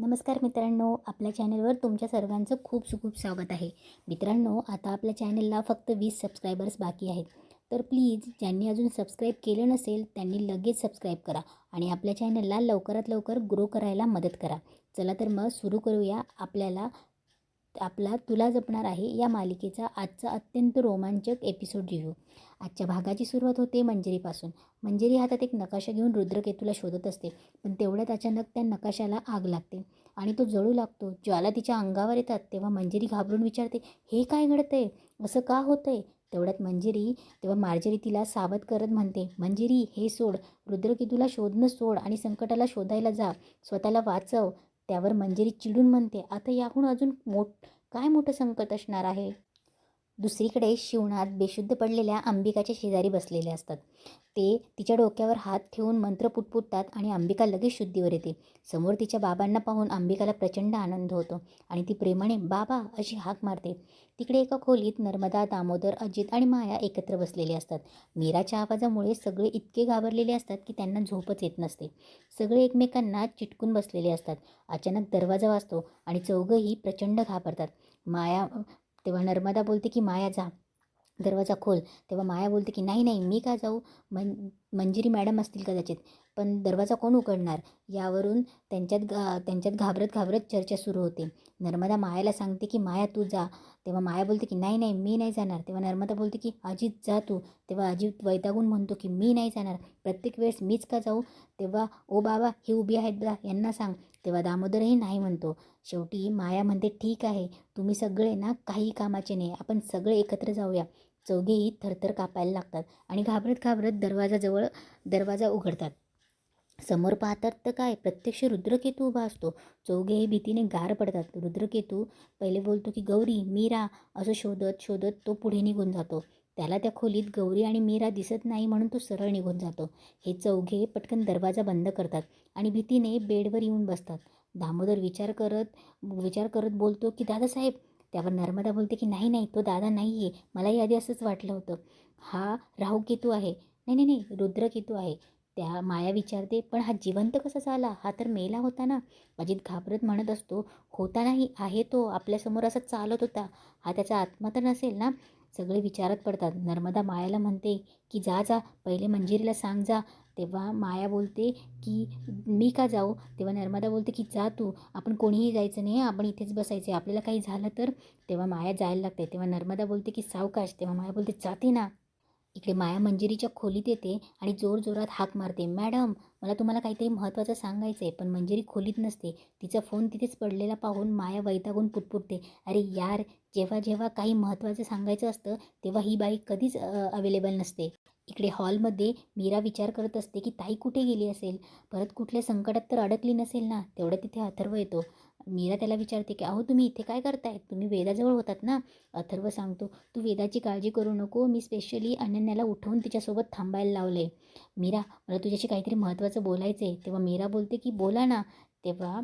नमस्कार मित्रांनो, आपल्या चॅनलवर तुमच्या सर्वांचं खूप खूप स्वागत आहे. मित्रांनो, आता आपल्या चॅनलला फक्त 20 सबस्क्रायबर्स बाकी आहेत. तर प्लीज ज्यांनी अजून सबस्क्राईब केलं नसेल त्यांनी लगेच सबस्क्राईब करा आणि आपल्या चॅनलला लवकरात लवकर ग्रो करायला मदत करा. चला तर मग सुरू करूया आपला तुला जपणार आहे या मालिकेचा आजचा अत्यंत रोमांचक एपिसोड रिव्ह्यू. आजच्या भागाची सुरुवात होते मंजिरीपासून. मंजिरी हातात एक नकाशा घेऊन रुद्रकेतूला शोधत असते, पण तेवढ्यात अचानक त्या नकाशाला आग लागते आणि तो जळू लागतो. ज्वाला तिच्या अंगावर येतात तेव्हा मंजिरी घाबरून विचारते, हे काय घडतंय, असं का होतंय? तेव्हा मार्जरी तिला सावध करत म्हणते, मंजिरी हे सोड, रुद्रकेतूला शोधणं सोड आणि संकटाला शोधायला जा, स्वतःला वाचव. त्यावर मंजिरी चिडून म्हणते, आता याहून अजून काय मोठं संकट असणार आहे? दुसरीकडे शिवनाथ बेशुद्ध पडलेल्या अंबिकाच्या शेजारी बसलेले असतात. ते तिच्या डोक्यावर हात ठेवून मंत्र पुटपुटतात आणि अंबिका लगेच शुद्धीवर येते. समोर तिच्या बाबांना पाहून अंबिकाला प्रचंड आनंद होतो आणि ती प्रेमाने बाबा अशी हाक मारते. तिकडे एका खोलीत नर्मदा, दामोदर, अजित आणि माया एकत्र बसलेले असतात. मीराच्या आवाजामुळे सगळे इतके घाबरलेले असतात की त्यांना झोपच येत नसते. सगळे एकमेकांना चिटकून बसलेले असतात. अचानक दरवाजा वाजतो आणि चौघंही प्रचंड घाबरतात. तेव्हा नर्मदा बोलते की माया जा, दरवाजा खोल. तेव्हा माया बोलते की नाही नाही, मी का जाऊ, मंजिरी मॅडम असतील कदाचित, पण दरवाजा कोण उघडणार? यावरून त्यांच्यात घाबरत घाबरत चर्चा सुरू होते. नर्मदा मायाला सांगते की माया तू जा. तेव्हा माया बोलते की नाही नाही, मी नाही जाणार. तेव्हा नर्मदा बोलते की अजित जा तू. तेव्हा अजित वैतागून म्हणतो की मी नाही जाणार, प्रत्येक वेळेस मीच का जाऊ? तेव्हा ओ बाबा हे उभी आहेत बा, यांना सांग. तेव्हा दामोदरही नाही म्हणतो. शेवटी माया म्हणते ठीक आहे, तुम्ही सगळे ना काही कामाचे नाही, आपण सगळे एकत्र जाऊया. चौघेही थरथर कापायला लागतात आणि घाबरत घाबरत दरवाजा उघडतात. समोर पाहतात तर काय, प्रत्यक्ष रुद्रकेतू उभा असतो. चौघेही भीतीने गार पडतात. रुद्रकेतू पहिले बोलतो की गौरी, मीरा, असं शोधत शोधत तो पुढे निघून जातो. त्याला त्या खोलीत गौरी आणि मीरा दिसत नाही म्हणून तो सरळ निघून जातो. हे चौघे पटकन दरवाजा बंद करतात आणि भीतीने बेडवर येऊन बसतात. दामोदर विचार करत बोलतो की दादासाहेब. त्यावर नर्मदा बोलते की नाही नाही, तो दादा नाही आहे, मलाही आधी असंच वाटलं होतं, हा राहूकेतू आहे. नाही नाही नाही, रुद्रकेतू आहे. त्या माया विचारते, पण हा जिवंत कसा झाला? हा तर मेला होता ना? अजित घाबरत म्हणत असतो, होता नाही, आहे तो आपल्यासमोर असा चालत होता, हा त्याचा आत्मा तर नसेल ना? सगळे विचारत पडतात. नर्मदा मायाला म्हणते की जा जा, पहिले मंजिरीला सांग जा. तेव्हा माया बोलते की मी का जाऊ? तेव्हा नर्मदा बोलते की जा तू, आपण कोणीही जायचं नाही, आपण इथेच बसायचे, आपल्याला काही झालं तर. तेव्हा माया जायला लागते. तेव्हा नर्मदा बोलते की सावकाश. तेव्हा माया बोलते जाते ना. इकडे माया मंजिरीच्या खोलीत येते आणि जोरजोरात हाक मारते, मॅडम मला तुम्हाला काहीतरी महत्त्वाचं सांगायचं आहे. पण मंजिरी खोलीत नसते. तिचा फोन तिथेच पडलेला पाहून माया वैतागून पुटपुटते, अरे यार, जेव्हा जेव्हा काही महत्त्वाचं सांगायचं असतं तेव्हा ही बाई कधीच अवेलेबल नसते. इकडे हॉलमध्ये मीरा विचार करत असते की ताई कुठे गेली असेल, परत कुठल्या संकटात तर अडकली नसेल ना? तेवढं तिथे अथर्व येतो. मीरा त्याला विचारते की अहो तुम्ही इथे काय करताय, तुम्ही वेदाजवळ होतात ना? अथर्व सांगतो, तू वेदाची काळजी करू नको, मी स्पेशली अनन्याला उठवून तिच्यासोबत थांबायला लावले. मीरा, मला तुझ्याशी काहीतरी महत्त्वाचं बोलायचं आहे. तेव्हा मीरा बोलते की बोला ना. तेव्हा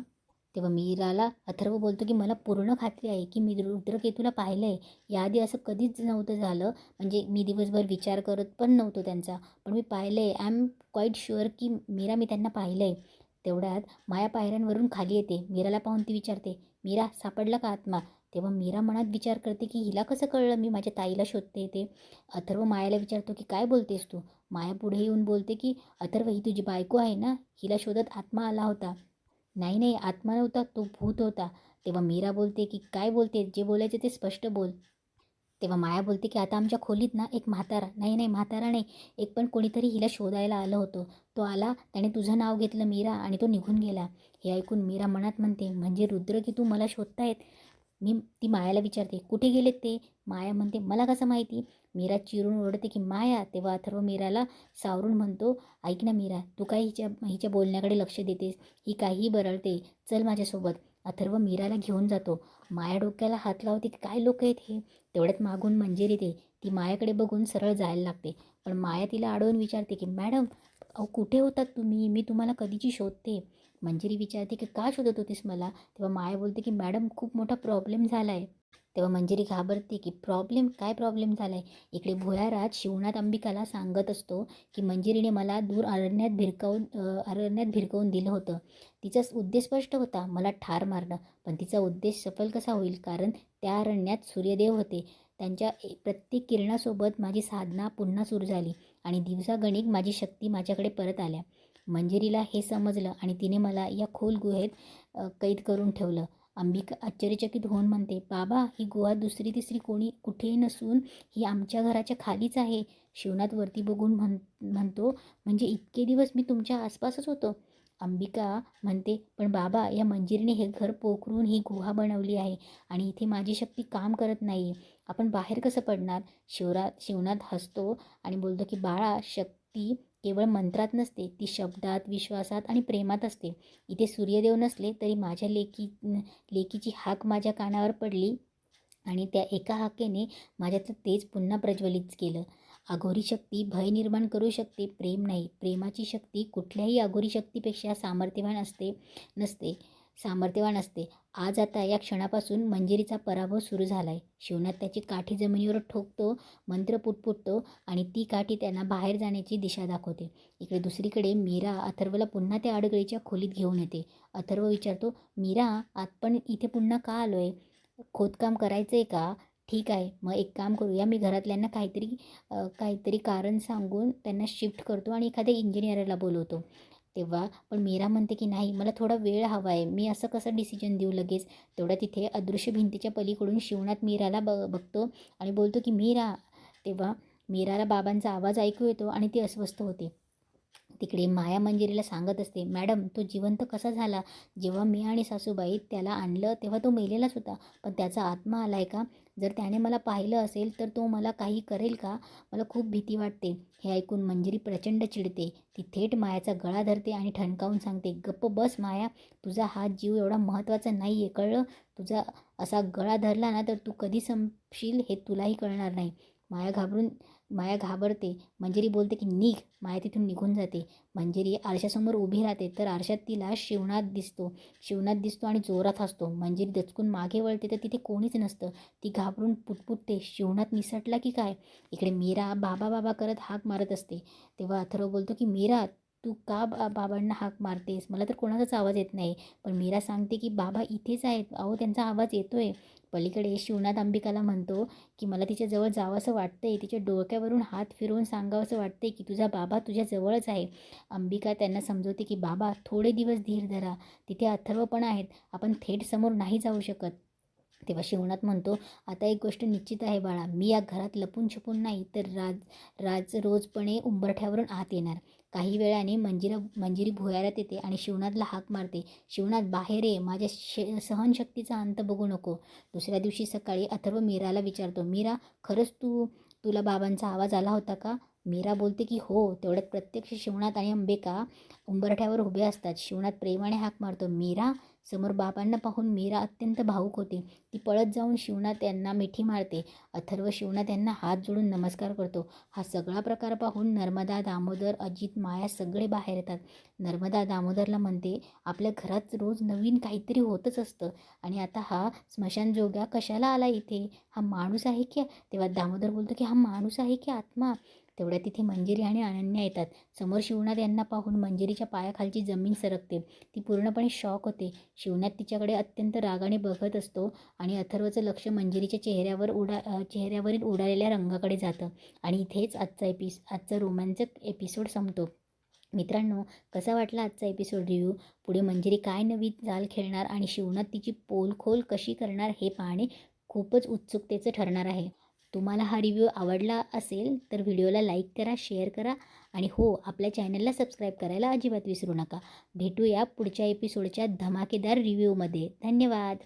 तेव्हा मीराला अथर्व बोलतो की मला पूर्ण खात्री आहे की मी रुद्रकेतूला पाहिलं आहे. याआधी असं कधीच नव्हतं झालं, म्हणजे मी दिवसभर विचार करत पण नव्हतो त्यांचा, पण मी पाहिलं आहे. आय एम क्वाईट शुअर की मीरा, मी त्यांना पाहिलं आहे. तेवढ्यात माया पायऱ्यांवरून खाली येते. मीराला पाहून ती विचारते, मीरा सापडला का आत्मा? तेव्हा मीरा मनात विचार करते की हिला कसं कळलं मी माझ्या ताईला शोधते ते. अथर्व मायाला विचारतो की काय बोलतेस तू? माया पुढे येऊन बोलते की अथर्व, ही तुझी बायको आहे ना, हिला शोधत आत्मा आला होता. नाही नाही, आत्मा नव्हता, तो भूत होता. तेव्हा मीरा बोलते की काय बोलते, जे बोलायचे ते स्पष्ट बोल. तेव्हा माया बोलते की आता आमच्या खोलीत ना एक म्हातारा, नाही नाही म्हातारा नाही, एक पण कोणीतरी हिला शोधायला आलं होतं. तो आला, त्याने तुझं नाव घेतलं मीरा आणि तो निघून गेला. हे ऐकून मीरा मनात म्हणते, म्हणजे रुद्र की तू मला शोधतायत? ती मायाला विचारते, कुठे गेलेत ते? माया म्हणते, मला कसं माहिती? मीरा चिरून ओरडते की माया. तेव्हा अथर्व मीराला सावरून म्हणतो, ऐक ना मीरा, तू काय हिच्या बोलण्याकडे लक्ष देतेस? ही काहीही बरळते, चल माझ्यासोबत. अथर्व मीराला घेऊन जातो. माया डोक्याला हात लावते की काय लोक आहेत हे. तेवढ्यात मागून मंजिरी येते. ती मायाकडे बघून सरळ जायला लागते, पण माया तिला अडवून विचारते की मॅडम, अहो कुठे होतात तुम्ही? मी तुम्हाला कधीची शोधते. मंजिरी विचारते की का शोधत होतीस मला. तेव्हा माया बोलते की मॅडम खूप मोठा प्रॉब्लेम झाला आहे. तेव्हा मंजिरी घाबरते की प्रॉब्लेम काय प्रॉब्लेम झाला आहे. इकडे भुयाराज शिवनाथ अंबिकाला सांगत असतो की मंजिरीने मला दूर अरण्यात भिरकवून दिलं होतं. तिचा उद्देश स्पष्ट होता, मला ठार मारणं. पण तिचा उद्देश सफल कसा होईल, कारण त्या अरण्यात सूर्यदेव होते. त्यांच्या प्रत्येक किरणासोबत माझी साधना पुन्हा सुरू झाली आणि दिवसागणिक माझी शक्ती माझ्याकडे परत आल्या. मंजिरीला हे समजलं आणि तिने मला या खोल गुहेत कैद करून ठेवलं. अंबिका आश्चर्यचकित होऊन म्हणते, बाबा ही गुहा दुसरी तिसरी कोणी कुठेही नसून ही आमच्या घराच्या खालीच आहे. शिवनाथ वरती बघून म्हणतो, म्हणजे इतके दिवस मी तुमच्या आसपासच होतो. अंबिका म्हणते, पण बाबा या मंजिरीने हे घर पोखरून ही गुहा बनवली आहे आणि इथे माझी शक्ती काम करत नाही. आपण बाहेर कसं पडणार. शिवनाथ हसतो आणि बोलतो की बाळा, शक्ती केवळ मंत्रात नसते, ती शब्दात, विश्वासात आणि प्रेमात असते. इथे सूर्यदेव नसले तरी माझ्या लेकीची हाक माझ्या कानावर पडली आणि त्या एका हाकेने माझ्यातलं तेज पुन्हा प्रज्वलित केलं. अघोरी शक्ती भय निर्माण करू शकते, प्रेम नाही. प्रेमाची शक्ती कुठल्याही अघोरी शक्तीपेक्षा सामर्थ्यवान असते. आज आता या क्षणापासून मंजिरीचा पराभव सुरू झाला आहे. शिवनाथ त्याची काठी जमिनीवर ठोकतो, मंत्र पुटपुटतो आणि ती काठी त्यांना बाहेर जाण्याची दिशा दाखवते. इकडे दुसरीकडे मीरा अथर्वला पुन्हा त्या आडगळीच्या खोलीत घेऊन येते. अथर्व विचारतो, मीरा आपण इथे पुन्हा का आलोय? खोदकाम करायचं आहे का? ठीक आहे, मग एक काम करूया, मी घरातल्यांना काहीतरी कारण सांगून त्यांना शिफ्ट करतो आणि एखाद्या इंजिनियरला बोलवतो. तेव्हा पण मीरा म्हणते की नाही, मला थोडा वेळ हवा आहे, मी असं कसं डिसिजन देऊ लगेच. तेवढ्या तिथे अदृश्य भिंतीच्या पलीकडून शिवनाथ मीराला बघतो आणि बोलतो की मीरा. तेव्हा मीराला बाबांचा आवाज ऐकू येतो आणि ती अस्वस्थ होते. तिकडे माया मंजिरीला सांगत असते, मॅडम तो जिवंत कसा झाला? जेव्हा मी आणि सासूबाई त्याला आणलं तेव्हा तो मेलेलाच होता, पण त्याचा आत्मा आलाय का? जर त्याने मला पाहिलं असेल तर तो मला काही करेल का? मला खूप भीती वाटते. हे ऐकून मंजिरी प्रचंड चिडते. ती थेट मायाचा गळा धरते आणि ठणकावून सांगते, गप्प बस माया, तुझा हा जीव एवढा महत्त्वाचा नाही आहे, कळलं? तुझा असा गळा धरला ना तर तू कधी संपशील हे तुलाही कळणार नाही. माया घाबरते. मंजिरी बोलते की निघ. माया तिथून निघून जाते. मंजिरी आरशासमोर उभी राहते तर आरशात तिला शिवनाथ दिसतो आणि जोरात हसतो. मंजिरी दचकून मागे वळते तर तिथे कोणीच नसतं. ती घाबरून पुटपुटते, शिवनाथ निसटला की काय? इकडे मीरा बाबा बाबा करत हाक मारत असते. तेव्हा अथर्व बोलतो की मीरा, तू का बाबांना हाक मारतेस? मला तर कोणाचाच आवाज येत नाही. पण मीरा सांगते की बाबा इथेच आहेत, अहो त्यांचा आवाज येतोय. पलीकडे शिवनाथ अंबिकाला म्हणतो की मला तिच्याजवळ जावंसं वाटतंय, तिच्या डोक्यावरून हात फिरवून सांगावंसं वाटतंय की तुझा बाबा तुझ्याजवळच आहे. अंबिका त्यांना समजवते की बाबा थोडे दिवस धीर धरा, तिथे अथर्व पण आहेत, आपण थेट समोर नाही जाऊ शकत. तेव्हा शिवनाथ म्हणतो, आता एक गोष्ट निश्चित आहे बाळा, मी या घरात लपून छपून नाही तर रोजपणे उंबरठ्यावरून आत येणार. काही वेळाने मंजिरी भुयारात येते आणि शिवनाथला हाक मारते, शिवनाथ बाहेर ये, माझ्या सहनशक्तीचा अंत बघू नको. दुसऱ्या दिवशी सकाळी अथर्व मीराला विचारतो, मीरा खरंच तुला बाबांचा आवाज आला होता का? मीरा बोलते की हो. तेवढ्यात प्रत्यक्ष शिवनाथ आणि अंबिका उंबरठ्यावर उभे असतात. शिवनाथ प्रेमाने हाक मारतो, मीरा. समोर बाबांना पाहून मीरा अत्यंत भावूक होते. ती पळत जाऊन शिवनाथ यांना मिठी मारते. अथर्व शिवनाथ यांना हात जोडून नमस्कार करतो. हा सगळा प्रकार पाहून नर्मदा, दामोदर, अजित, माया सगळे बाहेर येतात. नर्मदा दामोदरला म्हणते, आपल्या घरात रोज नवीन काहीतरी होतच असतं आणि आता हा स्मशानजोग्या कशाला आला इथे? हा माणूस आहे की? तेव्हा दामोदर बोलतो की हा माणूस आहे की आत्मा? तेवढ्या तिथे मंजिरी आणि अनन्या येतात. समोर शिवनाथ यांना पाहून मंजिरीच्या पायाखालची जमीन सरकते. ती पूर्णपणे शॉक होते. शिवनाथ तिच्याकडे अत्यंत रागाने बघत असतो आणि अथर्वचं लक्ष मंजिरीच्या चेहऱ्यावरील उडालेल्या रंगाकडे जातं. आणि इथेच आजचा रोमांचक एपिसोड संपतो. मित्रांनो, कसा वाटला आजचा एपिसोड रिव्ह्यू? पुढे मंजिरी काय नवी चाल खेळणार आणि शिवनाथ तिची पोलखोल कशी करणार हे पाहणे खूपच उत्सुकतेचं ठरणार आहे. तुम्हाला हा रिव्ह्यू आवडला असेल तर व्हिडिओला लाईक करा, शेअर करा आणि हो, आपल्या चॅनलला सबस्क्राईब करायला अजिबात विसरू नका. भेटूया पुढच्या एपिसोडच्या धमाकेदार रिव्ह्यूमध्ये. धन्यवाद.